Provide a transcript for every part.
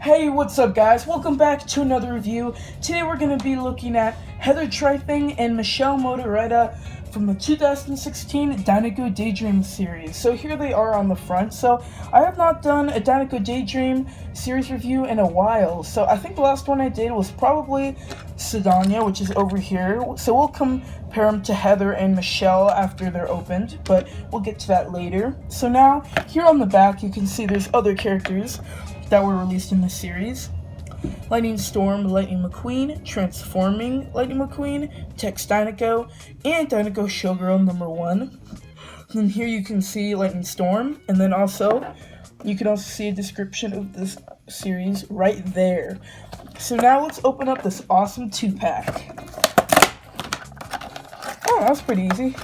Hey, what's up guys? Welcome back to another review. Today we're going to be looking at Heather Drifeng and Michelle Motoretta from the 2016 Dinoco Daydream series. So here they are on the front. So I have not done a Dinoco Daydream series review in a while. So I think the last one I did was probably Sedania, which is over here. So we'll compare them to Heather and Michelle after they're opened, but we'll get to that later. So now, here on the back you can see there's other characters that were released in this series. Lightning Storm, Lightning McQueen, Transforming Lightning McQueen, Tex Dinoco, and Dinoco Showgirl #1. And here you can see Lightning Storm, and then also, you can also see a description of this series right there. So now let's open up this awesome 2-pack. Oh, that was pretty easy.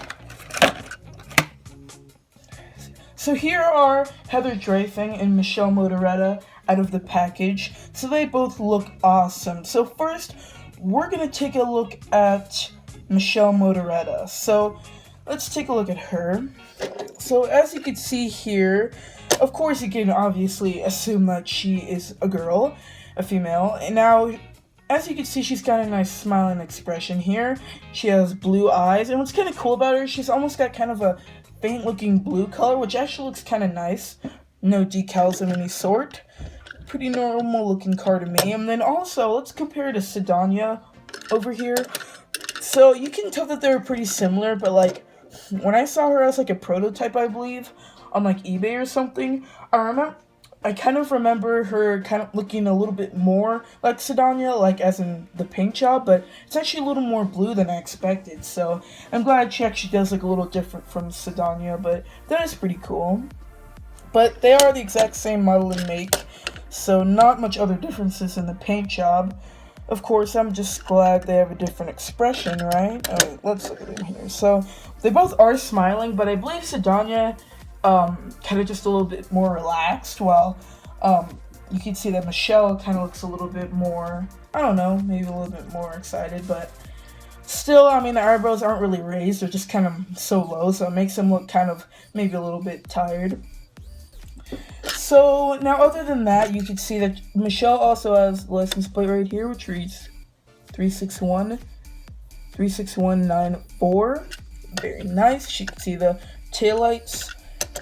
So here are Heather Drifeng and Michelle Motoretta out of the package. So they both look awesome. So first, we're going to take a look at Michelle Motoretta. So let's take a look at her. So as you can see here, of course you can obviously assume that she is a girl, a female. And now, as you can see, she's got a nice smiling expression here. She has blue eyes, and what's kind of cool about her, she's almost got kind of a faint looking blue color, which actually looks kind of nice. No decals of any sort. Pretty normal looking car to me. And then also, let's compare it to Sedania over here. So you can tell that they're pretty similar, but like, when I saw her as like a prototype, I believe, on like eBay or something, I kind of remember her kind of looking a little bit more like Sedania, like as in the paint job, but it's actually a little more blue than I expected, so I'm glad she actually does look a little different from Sedania, but that is pretty cool. But they are the exact same model and make, so not much other differences in the paint job. Of course, I'm just glad they have a different expression, right? Let's look at it here. So, they both are smiling, but I believe Sedania kind of just a little bit more relaxed, while you can see that Michelle kind of looks a little bit more, I don't know, maybe a little bit more excited, but still, I mean, the eyebrows aren't really raised, they're just kind of so low, so it makes them look kind of maybe a little bit tired. So now, other than that, you can see that Michelle also has the license plate right here, which reads 36194. Very nice. You can see the taillights.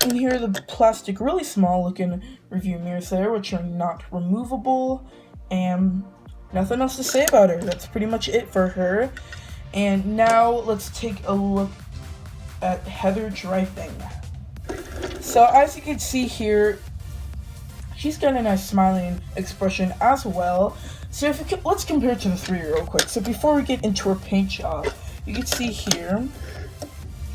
And here are the plastic, really small looking review mirrors there, which are not removable. And nothing else to say about her. That's pretty much it for her. And now let's take a look at Heather Drifeng. So as you can see here, she's got a nice smiling expression as well. So let's compare it to the 3 real quick. So before we get into her paint job, you can see here,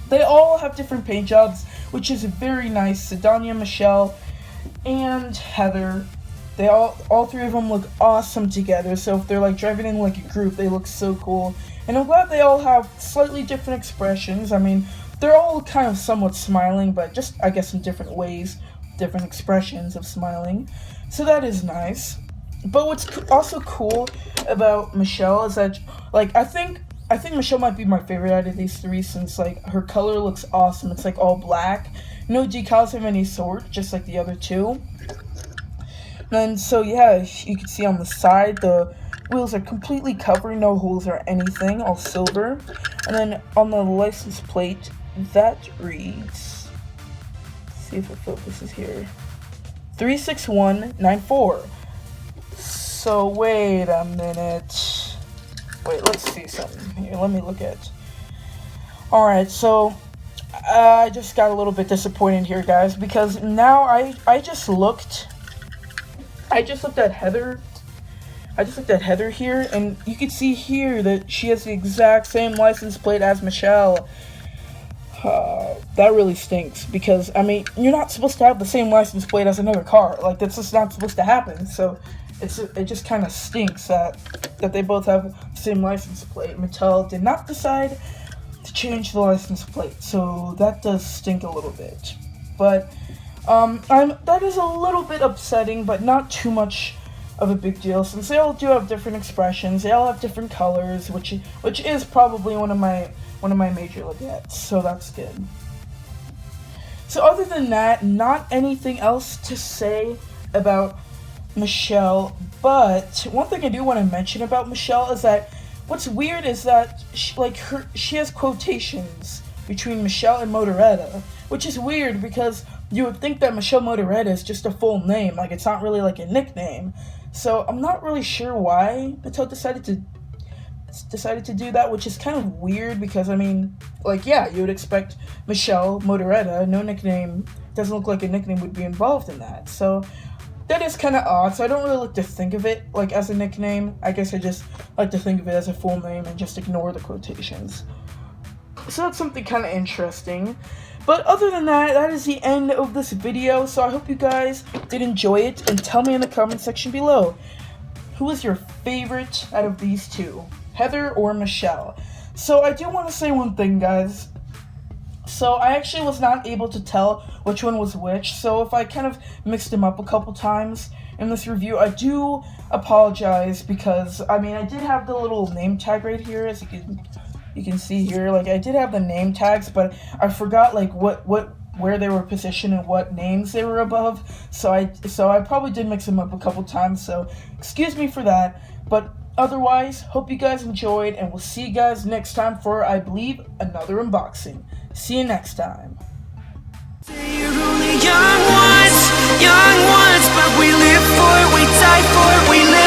they all have different paint jobs, which is very nice. Sedania, Michelle, and Heather, they all 3 of them look awesome together. So if they're like driving in like a group, they look so cool. And I'm glad they all have slightly different expressions. I mean, they're all kind of somewhat smiling, but just, I guess, in different ways, different expressions of smiling. So that is nice. But what's also cool about Michelle is that, like, I think Michelle might be my favorite out of these 3, since, like, her color looks awesome. It's, like, all black. No decals of any sort, just like the other 2. And so, yeah, you can see on the side, the wheels are completely covered, no holes or anything, all silver. And then on the license plate, that reads, let's see if it focuses here, 36194. So wait a minute. Wait, let's see something here. Let me look at. Alright, so I just got a little bit disappointed here, guys, because now I just looked at Heather. I just looked at Heather here, and you can see here that she has the exact same license plate as Michelle. That really stinks, because, I mean, you're not supposed to have the same license plate as another car. Like, that's just not supposed to happen, so it just kind of stinks that they both have the same license plate. Mattel did not decide to change the license plate, so that does stink a little bit. But, that is a little bit upsetting, but not too much of a big deal, since they all do have different expressions, they all have different colors, which is probably one of my major look-ats, so that's good. So other than that, not anything else to say about Michelle, but one thing I do want to mention about Michelle is that what's weird is that she has quotations between Michelle and Motoretta, which is weird because you would think that Michelle Motoretta is just a full name, like it's not really like a nickname. So I'm not really sure why Mattel decided to do that, which is kind of weird because I mean, like yeah, you would expect Michelle Motoretta, no nickname, doesn't look like a nickname would be involved in that. So that is kind of odd. So I don't really like to think of it like as a nickname. I guess I just like to think of it as a full name and just ignore the quotations. So that's something kind of interesting. But other than that, that is the end of this video. So I hope you guys did enjoy it, and tell me in the comment section below, who is your favorite out of these two, Heather or Michelle? So I do want to say one thing, guys. So I actually was not able to tell which one was which, so if I kind of mixed them up a couple times in this review, I do apologize because, I mean, I did have the little name tag right here, as you can see here. Like, I did have the name tags, but I forgot, like, where they were positioned and what names they were above, so I probably did mix them up a couple times, so excuse me for that, but otherwise, hope you guys enjoyed, and we'll see you guys next time for, I believe, another unboxing. See you next time. You're only young ones, but we live for, we die for, we live.